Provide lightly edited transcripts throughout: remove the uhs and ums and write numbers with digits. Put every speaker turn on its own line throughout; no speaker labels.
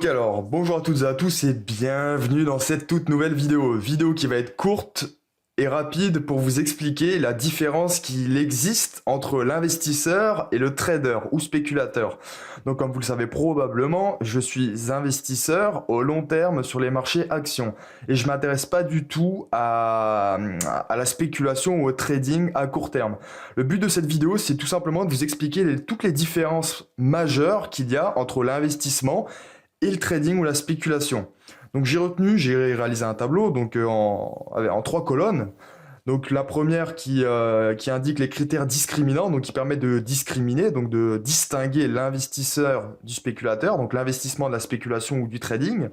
Ok alors, bonjour à toutes et à tous et bienvenue dans cette toute nouvelle vidéo. Vidéo qui va être courte et rapide pour vous expliquer la différence qu'il existe entre l'investisseur et le trader ou spéculateur. Donc comme vous le savez probablement, je suis investisseur au long terme sur les marchés actions. Et je m'intéresse pas du tout à la spéculation ou au trading à court terme. Le but de cette vidéo, c'est tout simplement de vous expliquer toutes les différences majeures qu'il y a entre l'investissement et le trading ou la spéculation. Donc j'ai réalisé un tableau en trois colonnes. Donc la première qui indique les critères discriminants, donc qui permet de discriminer, donc de distinguer l'investisseur du spéculateur, donc l'investissement de la spéculation ou du trading.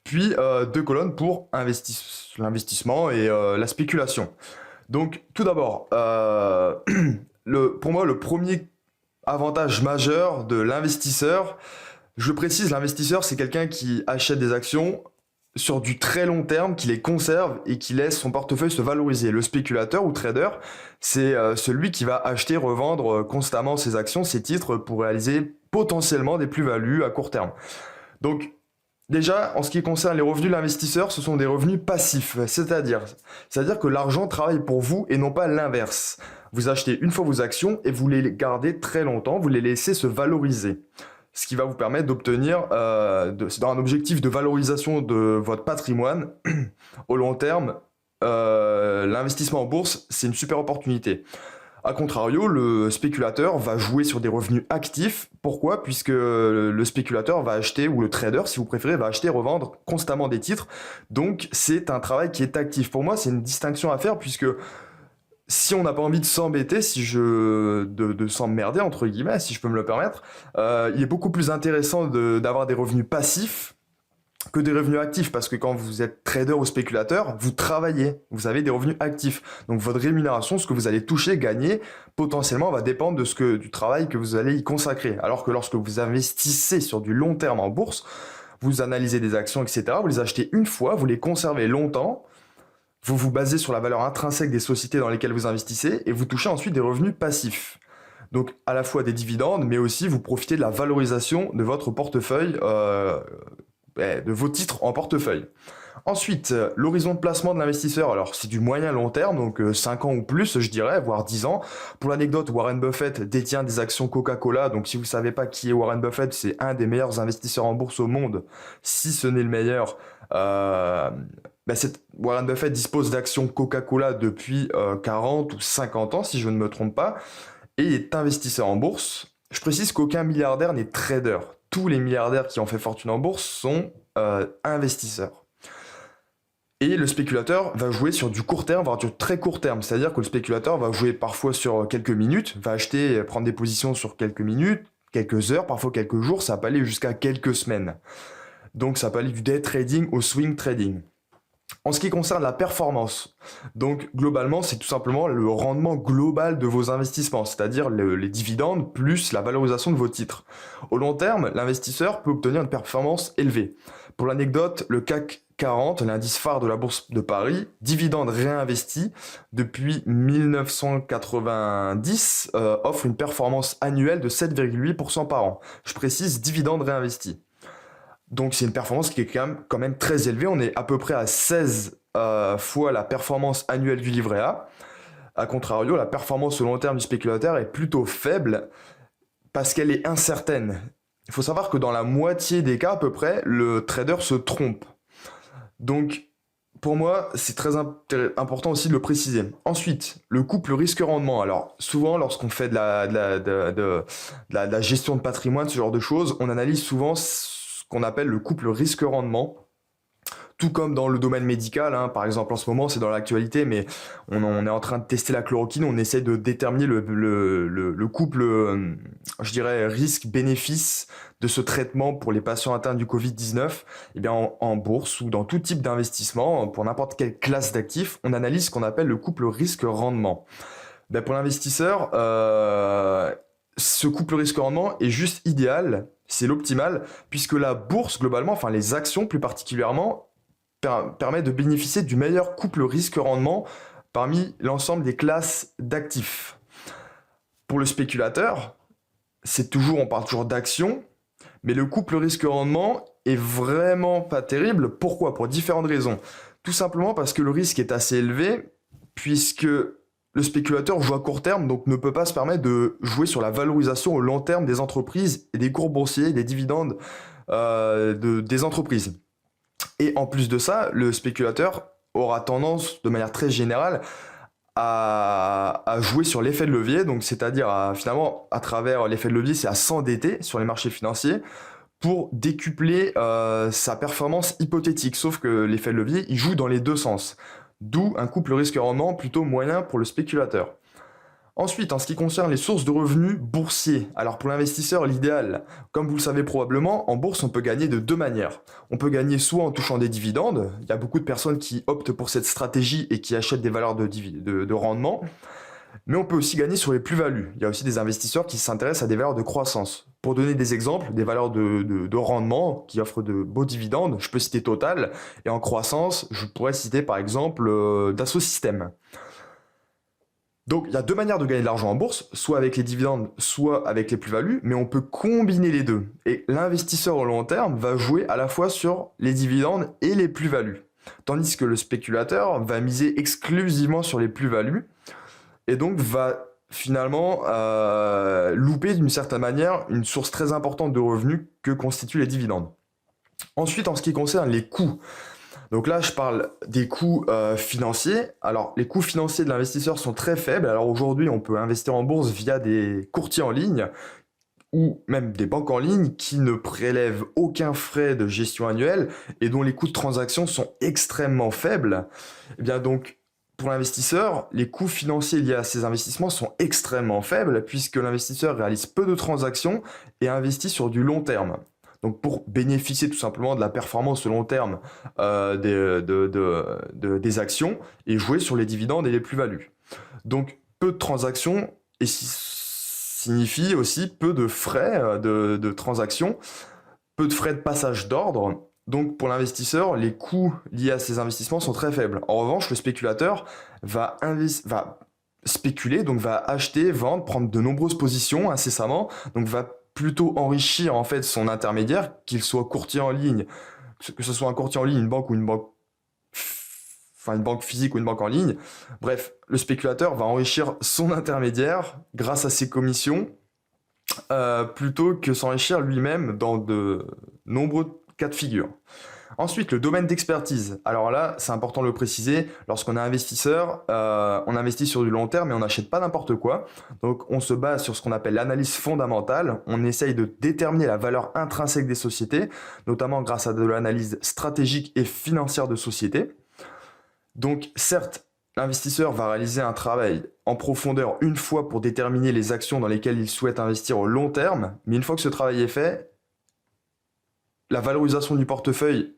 Puis deux colonnes pour l'investissement et la spéculation. Donc tout d'abord, pour moi le premier avantage majeur de l'investisseur, je le précise, l'investisseur, c'est quelqu'un qui achète des actions sur du très long terme, qui les conserve et qui laisse son portefeuille se valoriser. Le spéculateur ou trader, c'est celui qui va acheter, revendre constamment ses actions, ses titres pour réaliser potentiellement des plus-values à court terme. Donc, déjà, en ce qui concerne les revenus de l'investisseur, ce sont des revenus passifs, c'est-à-dire que l'argent travaille pour vous et non pas l'inverse. Vous achetez une fois vos actions et vous les gardez très longtemps, vous les laissez se valoriser, ce qui va vous permettre d'obtenir, c'est dans un objectif de valorisation de votre patrimoine au long terme, l'investissement en bourse, c'est une super opportunité. A contrario, le spéculateur va jouer sur des revenus actifs. Pourquoi? Puisque le spéculateur va acheter, ou le trader, si vous préférez, va acheter, revendre constamment des titres. Donc, c'est un travail qui est actif. Pour moi, c'est une distinction à faire, puisque si on n'a pas envie de s'embêter, de s'emmerder entre guillemets, si je peux me le permettre, il est beaucoup plus intéressant d'avoir des revenus passifs que des revenus actifs, parce que quand vous êtes trader ou spéculateur, vous travaillez, vous avez des revenus actifs. Donc votre rémunération, ce que vous allez toucher, gagner, potentiellement va dépendre du travail que vous allez y consacrer. Alors que lorsque vous investissez sur du long terme en bourse, vous analysez des actions, etc., vous les achetez une fois, vous les conservez longtemps. Vous vous basez sur la valeur intrinsèque des sociétés dans lesquelles vous investissez et vous touchez ensuite des revenus passifs. Donc à la fois des dividendes, mais aussi vous profitez de la valorisation de votre portefeuille, de vos titres en portefeuille. Ensuite, l'horizon de placement de l'investisseur, alors c'est du moyen long terme, donc 5 ans ou plus, je dirais, voire 10 ans. Pour l'anecdote, Warren Buffett détient des actions Coca-Cola, donc si vous ne savez pas qui est Warren Buffett, c'est un des meilleurs investisseurs en bourse au monde, si ce n'est le meilleur. Warren Buffett dispose d'actions Coca-Cola depuis 40 ou 50 ans, si je ne me trompe pas, et il est investisseur en bourse. Je précise qu'aucun milliardaire n'est trader. Tous les milliardaires qui ont fait fortune en bourse sont investisseurs. Et le spéculateur va jouer sur du court terme, voire du très court terme. C'est-à-dire que le spéculateur va jouer parfois sur quelques minutes, va acheter, prendre des positions sur quelques minutes, quelques heures, parfois quelques jours, ça peut aller jusqu'à quelques semaines. Donc ça peut aller du day trading au swing trading. En ce qui concerne la performance, donc globalement, c'est tout simplement le rendement global de vos investissements, c'est-à-dire les dividendes plus la valorisation de vos titres. Au long terme, l'investisseur peut obtenir une performance élevée. Pour l'anecdote, le CAC 40, l'indice phare de la bourse de Paris, dividendes réinvestis depuis 1990, offre une performance annuelle de 7,8% par an. Je précise dividendes réinvestis. Donc c'est une performance qui est quand même très élevée. On est à peu près à 16 fois la performance annuelle du livret A. A contrario, la performance au long terme du spéculateur est plutôt faible parce qu'elle est incertaine. Il faut savoir que dans la moitié des cas à peu près, le trader se trompe. Donc pour moi, c'est très important aussi de le préciser. Ensuite, le couple risque-rendement. Alors, souvent, lorsqu'on fait de la gestion de patrimoine, ce genre de choses, on analyse souvent ce qu'on appelle le couple risque-rendement. Tout comme dans le domaine médical, hein. Par exemple en ce moment c'est dans l'actualité, mais on est en train de tester la chloroquine, on essaie de déterminer le couple, je dirais, risque-bénéfice de ce traitement pour les patients atteints du Covid-19. Eh bien en bourse ou dans tout type d'investissement, pour n'importe quelle classe d'actifs, on analyse ce qu'on appelle le couple risque-rendement. Ben, pour l'investisseur, ce couple risque-rendement est juste idéal, c'est l'optimal, puisque la bourse globalement, enfin les actions plus particulièrement, permet de bénéficier du meilleur couple risque-rendement parmi l'ensemble des classes d'actifs. Pour le spéculateur, on parle toujours d'actions, Mais le couple risque-rendement est vraiment pas terrible. Pourquoi? Pour différentes raisons. Tout simplement parce que le risque est assez élevé, puisque le spéculateur joue à court terme, donc ne peut pas se permettre de jouer sur la valorisation au long terme des entreprises et des cours boursiers, des dividendes des entreprises. Et en plus de ça, le spéculateur aura tendance, de manière très générale, à jouer sur l'effet de levier, donc c'est-à-dire finalement à travers l'effet de levier, c'est à s'endetter sur les marchés financiers pour décupler sa performance hypothétique. Sauf que l'effet de levier, il joue dans les deux sens. D'où un couple risque-rendement plutôt moyen pour le spéculateur. Ensuite, en ce qui concerne les sources de revenus boursiers, alors pour l'investisseur, l'idéal, comme vous le savez probablement, en bourse, on peut gagner de deux manières. On peut gagner soit en touchant des dividendes, il y a beaucoup de personnes qui optent pour cette stratégie et qui achètent des valeurs de rendement, mais on peut aussi gagner sur les plus-values. Il y a aussi des investisseurs qui s'intéressent à des valeurs de croissance. Pour donner des exemples, des valeurs de rendement qui offrent de beaux dividendes, je peux citer Total, et en croissance, je pourrais citer par exemple Dassault Systèmes. Donc il y a deux manières de gagner de l'argent en bourse, soit avec les dividendes, soit avec les plus-values, mais on peut combiner les deux. Et l'investisseur au long terme va jouer à la fois sur les dividendes et les plus-values. Tandis que le spéculateur va miser exclusivement sur les plus-values et donc va finalement louper d'une certaine manière une source très importante de revenus que constituent les dividendes. Ensuite, en ce qui concerne les coûts, donc là, je parle des coûts financiers. Alors, les coûts financiers de l'investisseur sont très faibles. Alors aujourd'hui, on peut investir en bourse via des courtiers en ligne ou même des banques en ligne qui ne prélèvent aucun frais de gestion annuel et dont les coûts de transaction sont extrêmement faibles. Et bien donc, pour l'investisseur, les coûts financiers liés à ces investissements sont extrêmement faibles puisque l'investisseur réalise peu de transactions et investit sur du long terme. Donc pour bénéficier tout simplement de la performance au long terme des actions et jouer sur les dividendes et les plus-values. Donc peu de transactions et signifie aussi peu de frais de transactions, peu de frais de passage d'ordre. Donc pour l'investisseur, les coûts liés à ces investissements sont très faibles. En revanche, le spéculateur va spéculer, donc va acheter, vendre, prendre de nombreuses positions incessamment, donc va plutôt enrichir en fait son intermédiaire, qu'il soit courtier en ligne, que ce soit un courtier en ligne, une banque ou une banque physique ou une banque en ligne. Bref, le spéculateur va enrichir son intermédiaire grâce à ses commissions plutôt que s'enrichir lui-même dans de nombreux cas de figure. Ensuite, le domaine d'expertise. Alors là, c'est important de le préciser, lorsqu'on est investisseur, on investit sur du long terme et on n'achète pas n'importe quoi. Donc on se base sur ce qu'on appelle l'analyse fondamentale. On essaye de déterminer la valeur intrinsèque des sociétés, notamment grâce à de l'analyse stratégique et financière de sociétés. Donc certes, l'investisseur va réaliser un travail en profondeur une fois pour déterminer les actions dans lesquelles il souhaite investir au long terme, mais une fois que ce travail est fait, la valorisation du portefeuille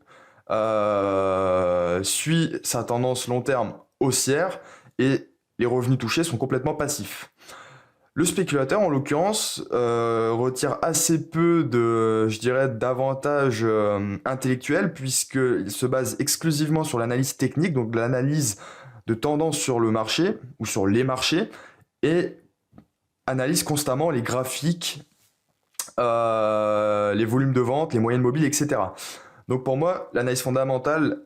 suit sa tendance long terme haussière et les revenus touchés sont complètement passifs. Le spéculateur, en l'occurrence, retire assez peu d'avantages intellectuels puisqu'il se base exclusivement sur l'analyse technique, donc l'analyse de tendance sur le marché ou sur les marchés et analyse constamment les graphiques, les volumes de vente, les moyennes mobiles, etc. Donc pour moi, l'analyse fondamentale,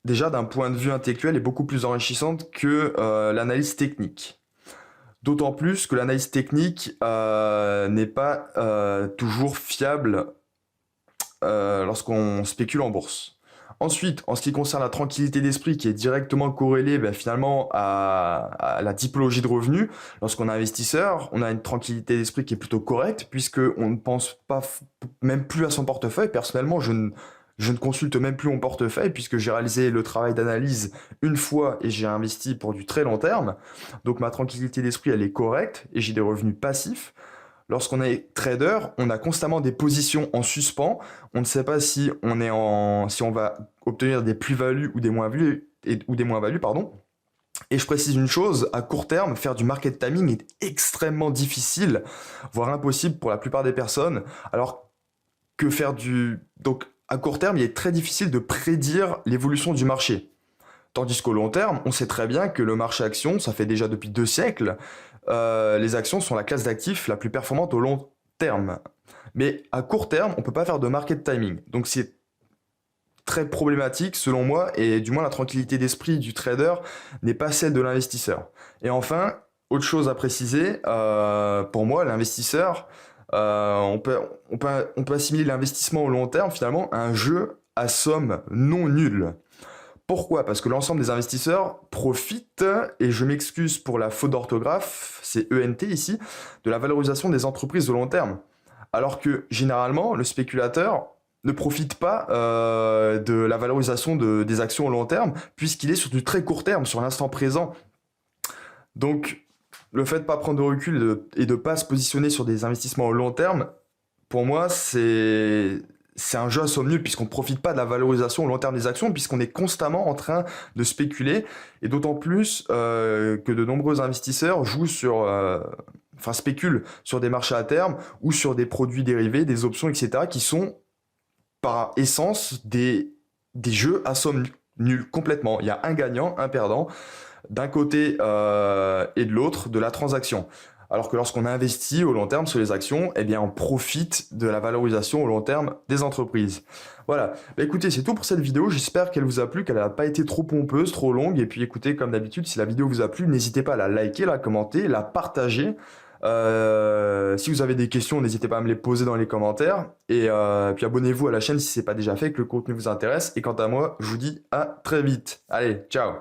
déjà d'un point de vue intellectuel, est beaucoup plus enrichissante que l'analyse technique. D'autant plus que l'analyse technique n'est pas toujours fiable lorsqu'on spécule en bourse. Ensuite, en ce qui concerne la tranquillité d'esprit qui est directement corrélée finalement à la typologie de revenus, lorsqu'on est investisseur, on a une tranquillité d'esprit qui est plutôt correcte puisqu'on ne pense pas même plus à son portefeuille. Personnellement, je ne consulte même plus mon portefeuille puisque j'ai réalisé le travail d'analyse une fois et j'ai investi pour du très long terme. Donc ma tranquillité d'esprit, elle est correcte et j'ai des revenus passifs. Lorsqu'on est trader, on a constamment des positions en suspens. On ne sait pas si on va obtenir des plus-values ou des moins-values, pardon. Et je précise une chose, à court terme, faire du market timing est extrêmement difficile, voire impossible pour la plupart des personnes. Alors que donc à court terme, il est très difficile de prédire l'évolution du marché. Tandis qu'au long terme, on sait très bien que le marché action, ça fait déjà depuis 2 siècles, les actions sont la classe d'actifs la plus performante terme. Mais à court terme, on ne peut pas faire de market timing. Donc c'est très problématique selon moi, et du moins la tranquillité d'esprit du trader n'est pas celle de l'investisseur. Et enfin, autre chose à préciser, pour moi, l'investisseur, on peut assimiler l'investissement au long terme finalement à un jeu à somme non nulle. Pourquoi? Parce que l'ensemble des investisseurs profitent, et je m'excuse pour la faute d'orthographe, c'est ENT ici, de la valorisation des entreprises au long terme. Alors que généralement, le spéculateur ne profite pas de la valorisation des actions au long terme, puisqu'il est sur du très court terme, sur l'instant présent. Donc, le fait de ne pas prendre de recul et de ne pas se positionner sur des investissements au long terme, pour moi, c'est un jeu à somme nulle, puisqu'on ne profite pas de la valorisation au long terme des actions, puisqu'on est constamment en train de spéculer, et d'autant plus que de nombreux investisseurs spéculent sur des marchés à terme ou sur des produits dérivés, des options, etc., qui sont par essence des jeux à somme nulle complètement. Il y a un gagnant, un perdant, d'un côté et de l'autre de la transaction. Alors que lorsqu'on investit au long terme sur les actions, eh bien on profite de la valorisation au long terme des entreprises. Voilà. Bah, écoutez, c'est tout pour cette vidéo. J'espère qu'elle vous a plu, qu'elle n'a pas été trop pompeuse, trop longue. Et puis écoutez, comme d'habitude, si la vidéo vous a plu, n'hésitez pas à la liker, la commenter, la partager. Si vous avez des questions, n'hésitez pas à me les poser dans les commentaires. Et puis abonnez-vous à la chaîne si ce n'est pas déjà fait, que le contenu vous intéresse. Et quant à moi, je vous dis à très vite. Allez, ciao!